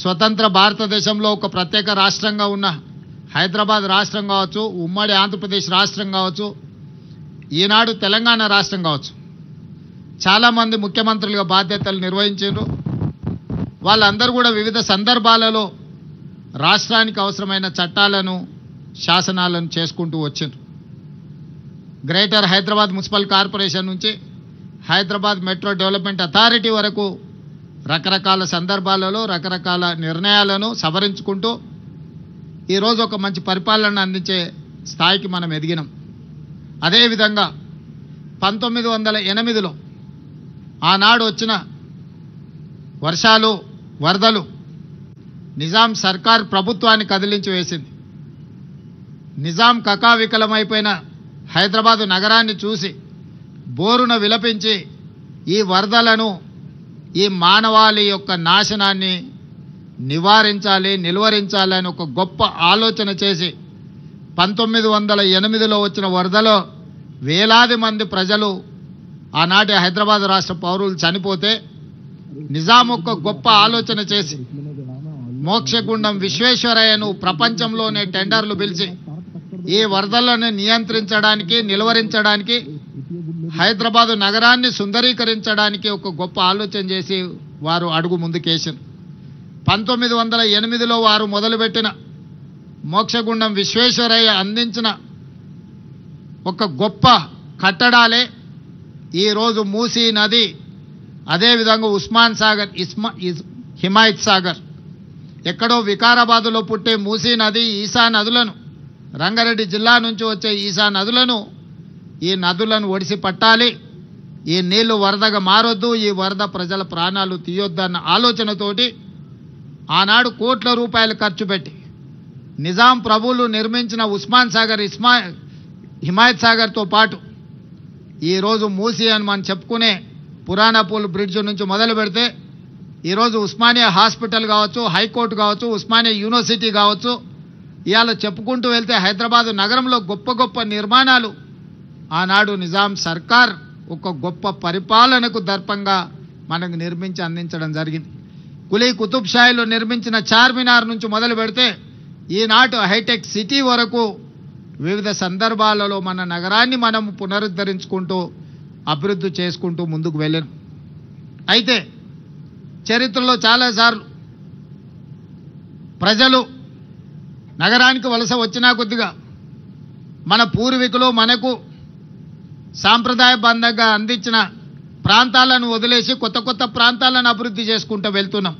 స్వతంత్ర భారతదేశంలో ఒక ప్రత్యేక రాష్ట్రంగా ఉన్న హైదరాబాద్ రాష్ట్రం కావచ్చు, ఉమ్మడి ఆంధ్రప్రదేశ్ రాష్ట్రం కావచ్చు, ఈనాడు తెలంగాణ రాష్ట్రం కావచ్చు, చాలామంది ముఖ్యమంత్రులుగా బాధ్యతలు నిర్వహించారు. వాళ్ళందరూ కూడా వివిధ సందర్భాలలో రాష్ట్రానికి అవసరమైన చట్టాలను, శాసనాలను చేసుకుంటూ వచ్చారు. గ్రేటర్ హైదరాబాద్ మున్సిపల్ కార్పొరేషన్ నుంచి హైదరాబాద్ మెట్రో డెవలప్మెంట్ అథారిటీ వరకు రకరకాల సందర్భాలలో రకరకాల నిర్ణయాలను సవరించుకుంటూ ఈరోజు ఒక మంచి పరిపాలన అందించే స్థాయికి మనం ఎదిగినాం. అదేవిధంగా 1908లో ఆనాడు వచ్చిన వర్షాలు, వరదలు నిజాం సర్కార్ ప్రభుత్వాన్ని కదిలించి వేసింది. నిజాం కకావికలమైపోయిన హైదరాబాదు నగరాన్ని చూసి బోరున విలపించి ఈ వరదలను, ఈ మానవాళి యొక్క నాశనాన్ని నివారించాలి, నిలువరించాలని ఒక గొప్ప ఆలోచన చేసి 1908లో వచ్చిన వరదలో వేలాది మంది ప్రజలు, ఆనాటి హైదరాబాద్ రాష్ట్ర పౌరులు చనిపోతే నిజాం ఒక గొప్ప ఆలోచన చేసి మోక్షగుండం విశ్వేశ్వరయ్యను ప్రపంచంలోనే టెండర్లు పిలిచి ఈ వరదలను నియంత్రించడానికి, నిలువరించడానికి, హైదరాబాదు నగరాన్ని సుందరీకరించడానికి ఒక గొప్ప ఆలోచన చేసి వారు అడుగు ముందుకేసారు. 1908లో వారు మొదలుపెట్టిన మోక్షగుండం విశ్వేశ్వరయ్య అందించిన ఒక గొప్ప కట్టడాలే ఈరోజు మూసీ నది, అదేవిధంగా ఉస్మాన్ సాగర్, హిమాయత్ సాగర్. ఎక్కడో వికారాబాదులో పుట్టే మూసీ నది, ఈసా నదులను, రంగారెడ్డి జిల్లా నుంచి వచ్చే ఈసా నదులను, ఈ నదులను ఒడిసి పట్టాలి, ఈ నీళ్లు వరదగా మారొద్దు, ఈ వరద ప్రజల ప్రాణాలు తీయొద్దన్న ఆలోచనతోటి ఆనాడు కోట్ల రూపాయలు ఖర్చు పెట్టి నిజాం ప్రభువులు నిర్మించిన ఉస్మాన్ సాగర్, హిమాయత్ సాగర్తో పాటు ఈరోజు మూసీ అని మనం చెప్పుకునే పురాణాపూల్ బ్రిడ్జ్ నుంచి మొదలు పెడితే ఈరోజు ఉస్మానియా హాస్పిటల్ కావచ్చు, హైకోర్టు కావచ్చు, ఉస్మానియా యూనివర్సిటీ కావచ్చు, ఇవాళ చెప్పుకుంటూ వెళ్తే హైదరాబాదు నగరంలో గొప్ప గొప్ప నిర్మాణాలు ఆనాడు నిజాం సర్కార్ ఒక గొప్ప పరిపాలనకు దర్పంగా మనకు నిర్మించి అందించడం జరిగింది. కులీ కుతుబ్ షాయిలో నిర్మించిన చార్మినార్ నుంచి మొదలు పెడితే ఈనాటి హైటెక్ సిటీ వరకు వివిధ సందర్భాలలో మన నగరాన్ని మనం పునరుద్ధరించుకుంటూ అభివృద్ధి చేసుకుంటూ ముందుకు వెళ్ళాం. అయితే చరిత్రలో చాలాసార్లు ప్రజలు నగరానికి వలస వచ్చినా కొద్దిగా మన పూర్వీకులు మనకు సాంప్రదాయబద్ధంగా అందించిన ప్రాంతాలను వదిలేసి కొత్త కొత్త ప్రాంతాలను అభివృద్ధి చేసుకుంటూ వెళ్తున్నాం.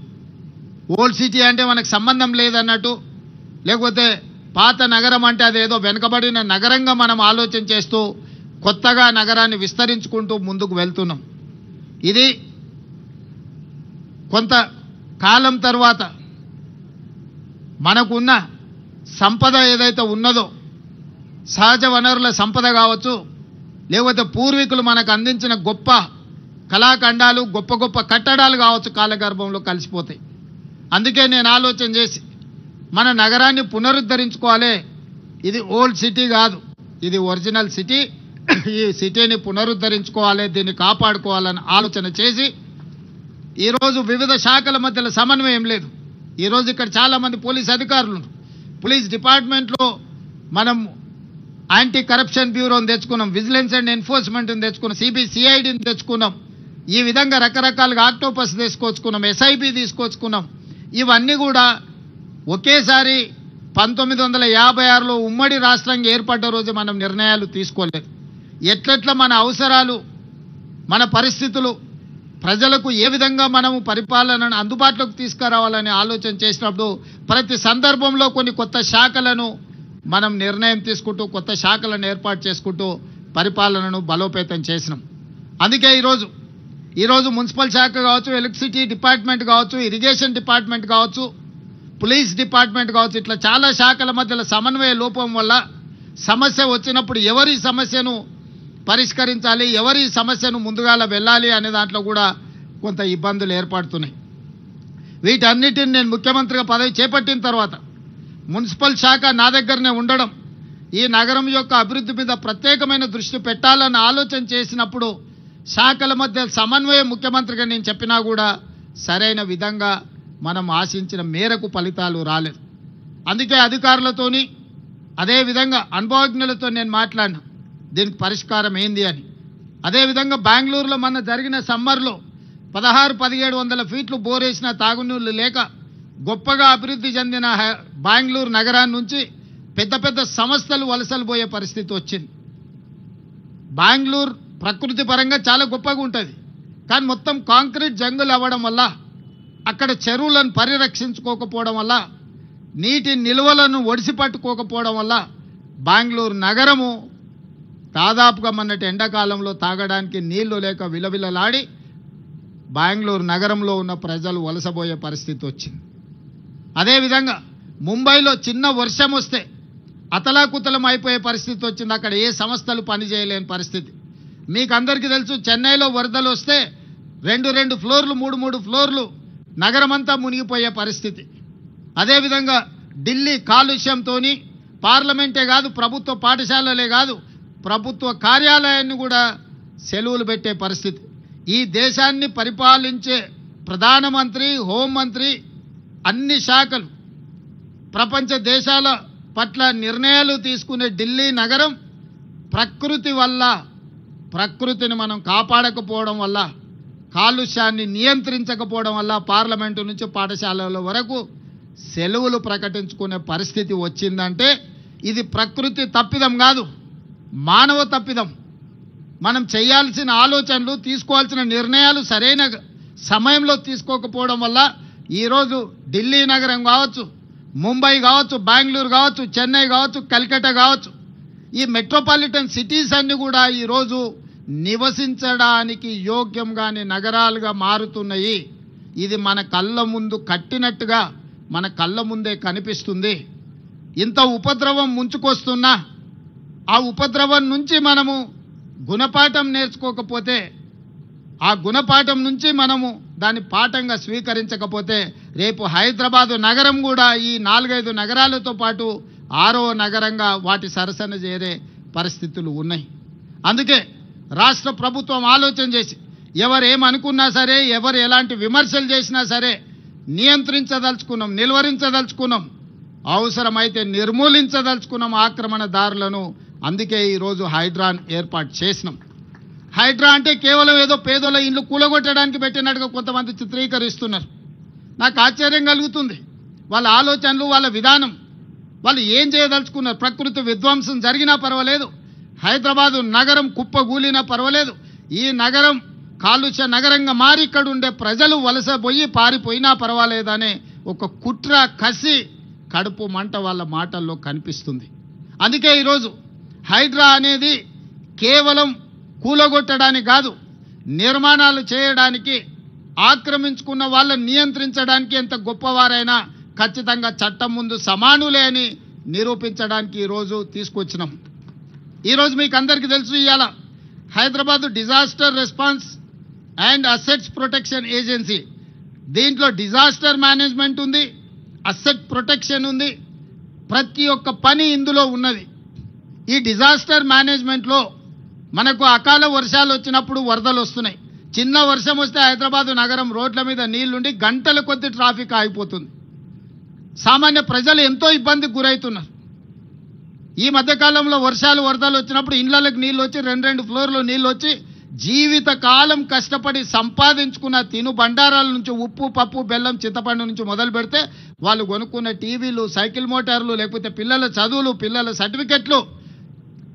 ఓల్డ్ సిటీ అంటే మనకు సంబంధం లేదన్నట్టు, లేకపోతే పాత నగరం అంటే అదేదో వెనుకబడిన నగరంగా మనం ఆలోచన చేస్తూ కొత్తగా నగరాన్ని విస్తరించుకుంటూ ముందుకు వెళ్తున్నాం. ఇది కొంత కాలం తర్వాత మనకున్న సంపద ఏదైతే ఉన్నదో, సహజ వనరుల సంపద కావచ్చు, లేకపోతే పూర్వీకులు మనకు అందించిన గొప్ప కళాఖండాలు, గొప్ప గొప్ప కట్టడాలు కావచ్చు, కాలగర్భంలో కలిసిపోతాయి. అందుకే నేను ఆలోచన చేసి మన నగరాన్ని పునరుద్ధరించుకోవాలి. ఇది ఓల్డ్ సిటీ కాదు, ఇది ఒరిజినల్ సిటీ. ఈ సిటీని పునరుద్ధరించుకోవాలి, దీన్ని కాపాడుకోవాలని ఆలోచన చేసి ఈరోజు వివిధ శాఖల మధ్యలో సమన్వయం లేదు. ఈరోజు ఇక్కడ చాలామంది పోలీస్ అధికారులు, పోలీస్ డిపార్ట్మెంట్లో మనం యాంటీ కరప్షన్ బ్యూరోని తెచ్చుకున్నాం, విజిలెన్స్ అండ్ ఎన్ఫోర్స్మెంట్ని తెచ్చుకున్నాం, సిఐడిని తెచ్చుకున్నాం. ఈ విధంగా రకరకాలుగా ఆక్టోపస్ తీసుకొచ్చుకున్నాం, ఎస్ఐబి తీసుకొచ్చుకున్నాం. ఇవన్నీ కూడా ఒకేసారి 1956లో ఉమ్మడి రాష్ట్రంగా ఏర్పడ్డ రోజు మనం నిర్ణయాలు తీసుకోలేదు. ఎట్లెట్లా మన అవసరాలు, మన పరిస్థితులు, ప్రజలకు ఏ విధంగా మనము పరిపాలనను అందుబాటులోకి తీసుకురావాలని ఆలోచన చేసినప్పుడు ప్రతి సందర్భంలో కొన్ని కొత్త శాఖలను మనం నిర్ణయం తీసుకుంటూ కొత్త శాఖలను ఏర్పాటు చేసుకుంటూ పరిపాలనను బలోపేతం చేసినాం. అందుకే ఈరోజు మున్సిపల్ శాఖ కావచ్చు, ఎలక్ట్రిసిటీ డిపార్ట్మెంట్ కావచ్చు, ఇరిగేషన్ డిపార్ట్మెంట్ కావచ్చు, పోలీస్ డిపార్ట్మెంట్ కావచ్చు, ఇట్లా చాలా శాఖల మధ్యలో సమన్వయ లోపం వల్ల సమస్య వచ్చినప్పుడు ఎవరి సమస్యను పరిష్కరించాలి, ఎవరి సమస్యను ముందుగాల వెళ్ళాలి అనే దాంట్లో కూడా కొంత ఇబ్బందులు ఏర్పడుతున్నాయి. వీటన్నిటిని నేను ముఖ్యమంత్రిగా పదవి చేపట్టిన తర్వాత మున్సిపల్ శాఖ నా దగ్గరనే ఉండడం, ఈ నగరం యొక్క అభివృద్ధి మీద ప్రత్యేకమైన దృష్టి పెట్టాలని ఆలోచన చేసినప్పుడు శాఖల మధ్య సమన్వయం ముఖ్యమంత్రిగా నేను చెప్పినా కూడా సరైన విధంగా మనం ఆశించిన మేరకు ఫలితాలు రాలేదు. అందుకే అధికారులతోని అదేవిధంగా అనుభవజ్ఞులతో నేను మాట్లాడినా దీనికి పరిష్కారం ఏంది అని. అదేవిధంగా బెంగళూరులో మొన్న జరిగిన సమ్మర్లో 1600-1700 ఫీట్లు బోరేసిన తాగునీళ్ళు లేక గొప్పగా అభివృద్ధి చెందిన బెంగళూరు నగరాన్ని నుంచి పెద్ద పెద్ద సంస్థలు వలసలు పోయే పరిస్థితి వచ్చింది. బెంగళూరు ప్రకృతి పరంగా చాలా గొప్పగా ఉంటుంది, కానీ మొత్తం కాంక్రీట్ జంగులు అవ్వడం వల్ల, అక్కడ చెరువులను పరిరక్షించుకోకపోవడం వల్ల, నీటి నిల్వలను ఒడిసి పట్టుకోకపోవడం వల్ల బెంగళూరు నగరము దాదాపుగా మొన్నటి ఎండాకాలంలో తాగడానికి నీళ్లు లేక విలవిలలాడి బెంగళూరు నగరంలో ఉన్న ప్రజలు వలసపోయే పరిస్థితి వచ్చింది. అదేవిధంగా ముంబైలో చిన్న వర్షం వస్తే అతలాకుతలం అయిపోయే పరిస్థితి వచ్చింది. అక్కడ ఏ సంస్థలు పనిచేయలేని పరిస్థితి. మీకు అందరికీ తెలుసు, చెన్నైలో వరదలు వస్తే 2 ఫ్లోర్లు 3 ఫ్లోర్లు నగరమంతా మునిగిపోయే పరిస్థితి. అదేవిధంగా ఢిల్లీ కాలుష్యంతో పార్లమెంటే కాదు, ప్రభుత్వ పాఠశాలలే కాదు, ప్రభుత్వ కార్యాలయాన్ని కూడా సెలవులు పెట్టే పరిస్థితి. ఈ దేశాన్ని పరిపాలించే ప్రధానమంత్రి, హోంమంత్రి, అన్ని శాఖలు ప్రపంచ దేశాల పట్ల నిర్ణయాలు తీసుకునే ఢిల్లీ నగరం ప్రకృతిని మనం కాపాడకపోవడం వల్ల, కాలుష్యాన్ని నియంత్రించకపోవడం వల్ల పార్లమెంటు నుంచి పాఠశాలల వరకు సెలవులు ప్రకటించుకునే పరిస్థితి వచ్చిందంటే ఇది ప్రకృతి తప్పిదం కాదు, మానవ తప్పిదం. మనం చేయాల్సిన ఆలోచనలు, తీసుకోవాల్సిన నిర్ణయాలు సరైన సమయంలో తీసుకోకపోవడం వల్ల ఈరోజు ఢిల్లీ నగరం కావచ్చు, ముంబై కావచ్చు, బెంగళూరు కావచ్చు, చెన్నై కావచ్చు, కల్కట్టా కావచ్చు, ఈ మెట్రోపాలిటన్ సిటీస్ అన్ని కూడా ఈరోజు నివసించడానికి యోగ్యంగానే నగరాలుగా మారుతున్నాయి. ఇది మన కళ్ళ ముందు కట్టినట్టుగా మన కళ్ళ ముందే కనిపిస్తుంది. ఇంత ఉపద్రవం ముంచుకొస్తున్నా ఆ ఉపద్రవం నుంచి మనము గుణపాఠం నేర్చుకోకపోతే, ఆ గుణపాఠం నుంచి మనము దాన్ని పాఠంగా స్వీకరించకపోతే రేపు హైదరాబాదు నగరం కూడా ఈ 4-5 నగరాలతో పాటు 6వ నగరంగా వాటి సరసన చేరే పరిస్థితులు ఉన్నాయి. అందుకే రాష్ట్ర ప్రభుత్వం ఆలోచన చేసి ఎవరు ఏమనుకున్నా సరే, ఎవరు ఎలాంటి విమర్శలు చేసినా సరే నియంత్రించదలుచుకున్నాం, నిలువరించదలుచుకున్నాం, అవసరమైతే నిర్మూలించదలుచుకున్నాం ఆక్రమణదారులను. అందుకే ఈరోజు హైడ్రాన్ ఏర్పాటు చేసినాం. హైడ్రా అంటే కేవలం ఏదో పేదోళ్ళ ఇల్లు కూలగొట్టడానికి పెట్టినట్టుగా కొంతమంది చిత్రీకరిస్తున్నారు. నాకు ఆశ్చర్యం కలుగుతుంది. వాళ్ళ ఆలోచనలు, వాళ్ళ విధానం, వాళ్ళు ఏం చేయదలుచుకున్నారు. ప్రకృతి విధ్వంసం జరిగినా పర్వాలేదు, హైదరాబాదు నగరం కుప్పగూలినా పర్వాలేదు, ఈ నగరం కాలుష్య నగరంగా మారి ఇక్కడ ఉండే ప్రజలు వలసపోయి పారిపోయినా పర్వాలేదనే ఒక కుట్ర, కసి, కడుపు మంట వాళ్ళ మాటల్లో కనిపిస్తుంది. అందుకే ఈరోజు హైడ్రా అనేది కేవలం కూలగొట్టడానికి కాదు, నిర్మాణాలు చేయడానికి, ఆక్రమించుకున్న వాళ్ళని నియంత్రించడానికి ఎంత గొప్పవారైనా ఖచ్చితంగా చట్టం ముందు సమానులే అని నిరూపించడానికి ఈరోజు తీసుకొచ్చినాం. ఈరోజు మీకు అందరికీ తెలుసు, ఇవాళ Hyderabad disaster response and assets protection agency, దీంట్లో డిజాస్టర్ మేనేజ్మెంట్ ఉంది, అసెట్ ప్రొటెక్షన్ ఉంది, ప్రతి ఒక్క పని ఇందులో ఉన్నది. ఈ డిజాస్టర్ మేనేజ్మెంట్లో మనకు అకాల వర్షాలు వచ్చినప్పుడు వరదలు వస్తున్నాయి. చిన్న వర్షం వస్తే హైదరాబాదు నగరం రోడ్ల మీద నీళ్లుండి గంటల కొద్ది ట్రాఫిక్ ఆగిపోతుంది. సామాన్య ప్రజలు ఎంతో ఇబ్బందికి గురవుతున్నారు. ఈ మధ్యకాలంలో వర్షాలు, వరదలు వచ్చినప్పుడు ఇళ్లలకు నీళ్ళు వచ్చి 2 ఫ్లోర్లు నీళ్ళు వచ్చి జీవితకాలం కష్టపడి సంపాదించుకున్న తిను బండారాల నుంచి ఉప్పు, పప్పు, బెల్లం, చింతపండు నుంచి మొదలు పెడితే వాళ్ళు కొనుక్కున్న టీవీలు, సైకిల్ మోటార్లు, లేకపోతే పిల్లల చదువులు, పిల్లల సర్టిఫికెట్లు,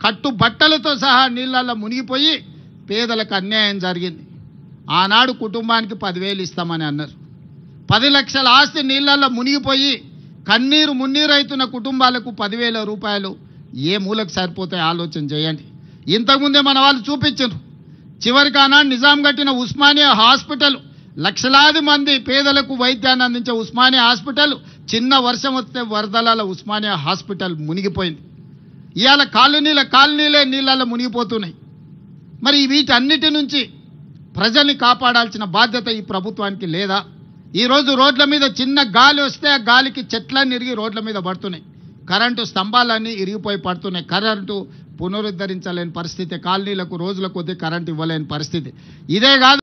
కట్టు బట్టలతో సహా నీళ్ళల్లో మునిగిపోయి పేదలకు అన్యాయం జరిగింది. ఆనాడు కుటుంబానికి 10,000 ఇస్తామని అన్నారు. 10 లక్షల ఆస్తి నీళ్ళల్లో మునిగిపోయి కన్నీరు మున్నీరైతున్న కుటుంబాలకు 10,000 రూపాయలు ఏ మూలకు సరిపోతాయి ఆలోచన చేయండి. ఇంతకుముందే మన వాళ్ళు చూపించారు. చివరికి ఆనాడు నిజాం కట్టిన ఉస్మానియా హాస్పిటల్, లక్షలాది మంది పేదలకు వైద్యాన్ని అందించే ఉస్మానియా హాస్పిటల్ చిన్న వర్షం వస్తే వరదల ఉస్మానియా హాస్పిటల్ మునిగిపోయింది. ఇవాళ కాలనీలే నీళ్ళల్లో మునిగిపోతున్నాయి. మరి వీటన్నిటి నుంచి ప్రజల్ని కాపాడాల్సిన బాధ్యత ఈ ప్రభుత్వానికి లేదా? ఈరోజు రోడ్ల మీద చిన్న గాలి వస్తే ఆ గాలికి చెట్లన్నీ ఇరిగి రోడ్ల మీద పడుతున్నాయి, కరెంటు స్తంభాలన్నీ ఇరిగిపోయి పడుతున్నాయి, కరెంటు పునరుద్ధరించలేని పరిస్థితి, కాలనీలకు రోజుల కొద్దీ కరెంటు ఇవ్వలేని పరిస్థితి. ఇదే కాదు